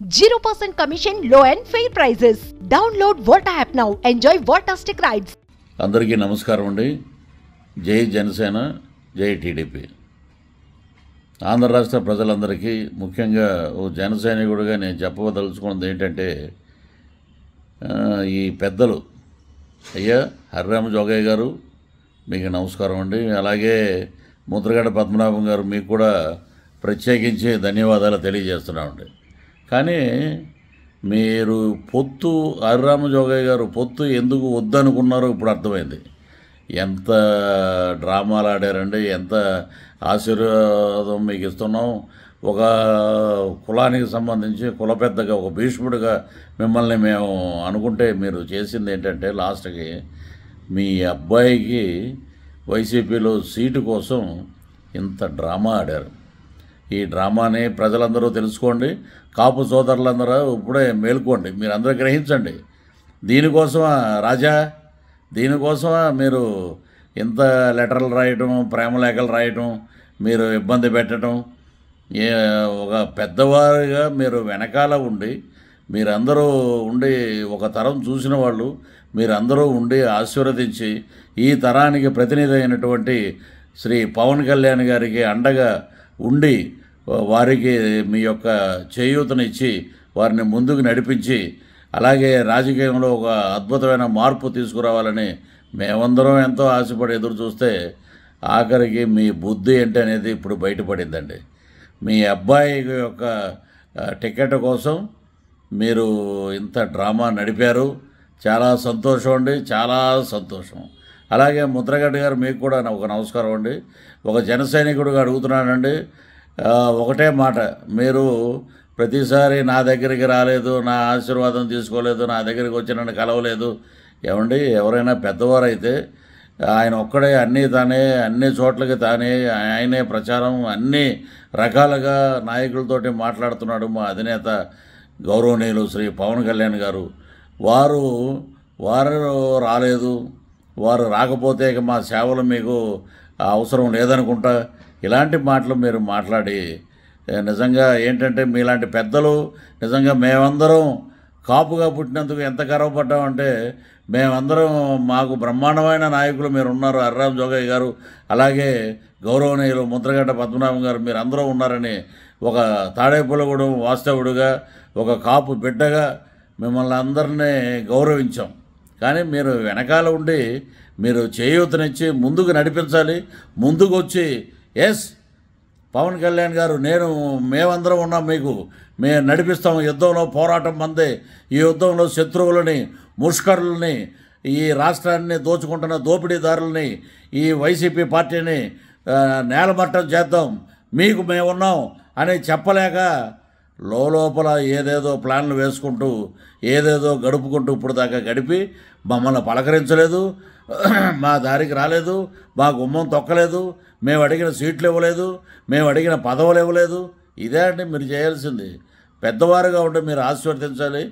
0% commission, low and fair prices. Download Volta app now. Enjoy Voltastic rides. అందరికీ నమస్కారం అండి. జై జనసేన, జై టీడీపీ. ఆంధ్ర రాష్ట్ర ప్రజలందరికీ, ముఖ్యంగా ఓ జనసైనికుడిగా నేను చెప్పదలుచుకున్నది ఏంటంటే, ఈ పెద్దలు అయ్యా హరిరామ జోగయ్య గారు మీకు నమస్కారం అండి. అలాగే ముద్రగడ పద్మనాభం గారు మీకు కూడా ప్రత్యేకించి ధన్యవాదాలు తెలియజేస్తున్నామండి. కానీ మీరు పొత్తు హరిరామ జోగయ్య గారు పొత్తు ఎందుకు వద్దనుకున్నారో ఇప్పుడు అర్థమైంది. ఎంత డ్రామాలు ఆడారండి, ఎంత ఆశీర్వాదం మీకు ఇస్తున్నాం. ఒక కులానికి సంబంధించి కుల పెద్దగా, ఒక భీష్ముడిగా మిమ్మల్ని మేము అనుకుంటే మీరు చేసింది ఏంటంటే లాస్ట్కి మీ అబ్బాయికి వైసీపీలో సీటు కోసం ఇంత డ్రామా ఆడారు. ఈ డ్రామాని ప్రజలందరూ తెలుసుకోండి, కాపు సోదరులందరూ ఇప్పుడే మేల్కోండి, మీరు అందరూ గ్రహించండి. దీనికోసమా రాజా, దీనికోసమా మీరు ఇంత లెటర్లు రాయటం, ప్రేమ లేఖలు రాయటం, మీరు ఇబ్బంది పెట్టడం? ఒక పెద్దవారిగా మీరు వెనకాల ఉండి, మీరందరూ ఉండి, ఒక తరం చూసిన వాళ్ళు మీరందరూ ఉండి ఆశీర్వదించి ఈ తరానికి ప్రతినిధి అయినటువంటి శ్రీ పవన్ కళ్యాణ్ గారికి అండగా ఉండి వారికి మీ యొక్క చేయూతనిచ్చి వారిని ముందుకు నడిపించి, అలాగే రాజకీయంలో ఒక అద్భుతమైన మార్పు తీసుకురావాలని మేమందరం ఎంతో ఆశపడి ఎదురు చూస్తే ఆఖరికి మీ బుద్ధి ఏంటి అనేది ఇప్పుడు బయటపడిందండి. మీ అబ్బాయి యొక్క టికెట్ కోసం మీరు ఇంత డ్రామా నడిపారు. చాలా సంతోషం అండి, చాలా సంతోషం. అలాగే ముద్రగడ్డ గారు మీకు కూడా ఒక నమస్కారం అండి. ఒక జన సైనికుడిగా అడుగుతున్నానండి, ఒకటే మాట, మీరు ప్రతిసారి నా దగ్గరికి రాలేదు, నా ఆశీర్వాదం తీసుకోలేదు, నా దగ్గరికి వచ్చి నన్ను కలవలేదు. ఏమండి, ఎవరైనా పెద్దవారైతే ఆయన ఒక్కడే అన్నీ తానే, అన్ని చోట్లకి తానే, ఆయనే ప్రచారం అన్ని రకాలుగా నాయకులతోటి మాట్లాడుతున్నాడు మా అధినేత గౌరవనీయులు శ్రీ పవన్ కళ్యాణ్ గారు. వారు రాలేదు, వారు రాకపోతే ఇక మా సేవలు మీకు అవసరం లేదనుకుంటా. ఇలాంటి మాటలు మీరు మాట్లాడి నిజంగా ఏంటంటే, మీలాంటి పెద్దలు నిజంగా మేమందరం కాపుగా పుట్టినందుకు ఎంత గర్వపడ్డామంటే, మేమందరం మాకు బ్రహ్మాండమైన నాయకులు మీరు ఉన్నారు, హరిరామ జోగయ్య గారు, అలాగే గౌరవనీయులు ముద్రగడ్డ పద్మనాభం గారు, మీరు అందరూ ఉన్నారని ఒక తాడేపల్లిగూడెం వాస్తవుడిగా, ఒక కాపు బిడ్డగా మిమ్మల్ని అందరినీ గౌరవించాం. కానీ మీరు వెనకాల ఉండి మీరు చేయూతనిచ్చి ముందుకు నడిపించాలి. ముందుకు వచ్చి ఎస్ పవన్ కళ్యాణ్ గారు, మేమందరం ఉన్నాం, మేము నడిపిస్తాం, యుద్ధంలో పోరాటం మందే, ఈ యుద్ధంలో శత్రువులని, ముష్కరులని, ఈ రాష్ట్రాన్ని దోచుకుంటున్న దోపిడీదారులని, ఈ వైసీపీ పార్టీని నేలమట్టం చేద్దాం, మీకు మేమున్నాం అని చెప్పలేక లోపల ఏదేదో ప్లాన్లు వేసుకుంటూ ఏదేదో గడుపుకుంటూ ఇప్పుడు దాకా గడిపి మమ్మల్ని పలకరించలేదు, మా దారికి రాలేదు, మా గుమ్మం తొక్కలేదు, మేము అడిగిన సీట్లు ఇవ్వలేదు, మేము అడిగిన పదవులు ఇవ్వలేదు. ఇదే అండి మీరు చేయాల్సింది. పెద్దవారుగా ఉంటే మీరు ఆశీర్వదించాలి.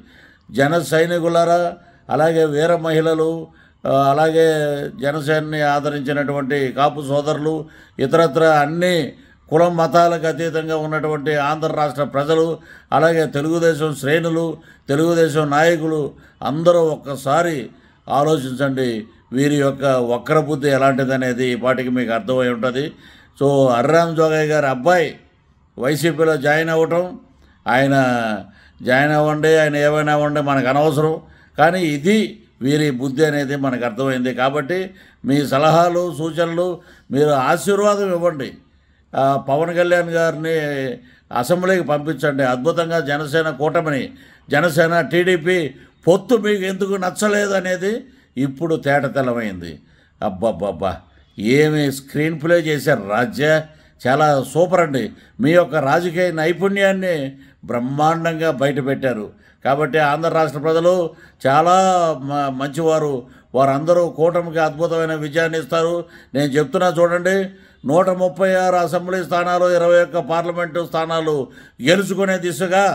జన సైనికులారా, అలాగే వీర మహిళలు, అలాగే జనసేనని ఆదరించినటువంటి కాపు సోదరులు, ఇతరత్ర అన్ని కులం మతాలకు అతీతంగా ఉన్నటువంటి ఆంధ్ర రాష్ట్ర ప్రజలు, అలాగే తెలుగుదేశం శ్రేణులు, తెలుగుదేశం నాయకులు అందరూ ఒక్కసారి ఆలోచించండి. వీరి యొక్క వక్ర బుద్ధి ఎలాంటిదనేది ఈ పాటికి మీకు అర్థమై ఉంటుంది. సో హరిరామ జోగయ్య గారి అబ్బాయి వైసీపీలో జాయిన్ అవ్వటం, ఆయన జాయిన్ అవ్వండి, ఆయన ఏమైనా అవ్వండి, మనకు అనవసరం. కానీ ఇది వీరి బుద్ధి అనేది మనకు అర్థమైంది. కాబట్టి మీ సలహాలు, సూచనలు, మీరు ఆశీర్వాదం ఇవ్వండి. పవన్ కళ్యాణ్ గారిని అసెంబ్లీకి పంపించండి. అద్భుతంగా జనసేన కూటమిని, జనసేన టీడీపీ పొత్తు మీకు ఎందుకు నచ్చలేదు అనేది ఇప్పుడు తేటతెల్లమైంది. అబ్బబ్బబ్బా, ఏమి స్క్రీన్ ప్లే చేశారు రాజ్య, చాలా సూపర్ అండి. మీ యొక్క రాజకీయ నైపుణ్యాన్ని బ్రహ్మాండంగా బయటపెట్టారు. కాబట్టి ఆంధ్ర రాష్ట్ర ప్రజలు చాలా మంచివారు, వారందరూ కూటమికి అద్భుతమైన విజయాన్ని ఇస్తారు. నేను చెప్తున్నా చూడండి, 136 అసెంబ్లీ స్థానాలు, 21 పార్లమెంటు స్థానాలు గెలుచుకునే దిశగా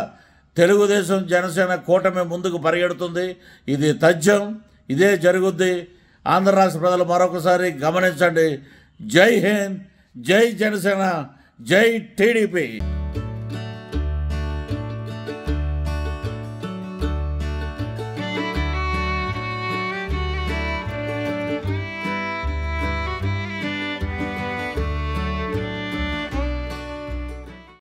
తెలుగుదేశం జనసేన కూటమి ముందుకు పరిగెడుతుంది. ఇది తథ్యం, ఇదే జరుగుద్ది. ఆంధ్ర రాష్ట్ర ప్రజలు మరొకసారి గమనించండి. జై హింద్, జై జనసేన, జై టీడీపీ.